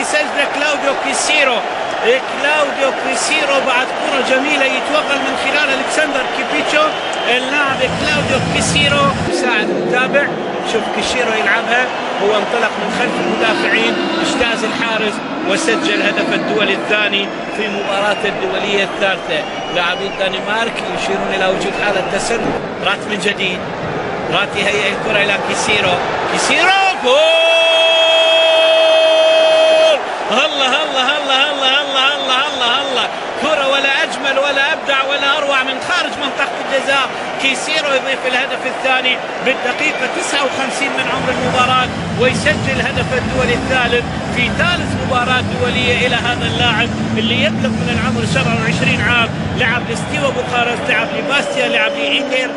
يسجل كلاوديو كيسيرو. كلاوديو كيسيرو بعد كرة جميلة يتوغل من خلال الكسندر كيبيتشو. اللاعب كلاوديو كيسيرو يساعد المتابع. شوف كيسيرو يلعبها، هو انطلق من خلف المدافعين، اجتاز الحارس وسجل هدف الدولي الثاني في مباراة الدولية الثالثة. لاعبي الدنمارك يشيرون الى وجود حالة تسلل. رات من جديد، رات يهيئ الكرة الى كيسيرو. كيسيرو جول! الله الله الله الله الله الله الله الله، كرة ولا أجمل ولا أبدع ولا أروع من خارج منطقة الجزاء. كيسيرو يضيف الهدف الثاني بالدقيقة 59 من عمر المباراة، ويسجل الهدف الدولي الثالث في ثالث مباراة دولية إلى هذا اللاعب اللي يبلغ من العمر 27 عام. لعب لستيوا بوخارست، لعب لباستيا، لعب لإنجر،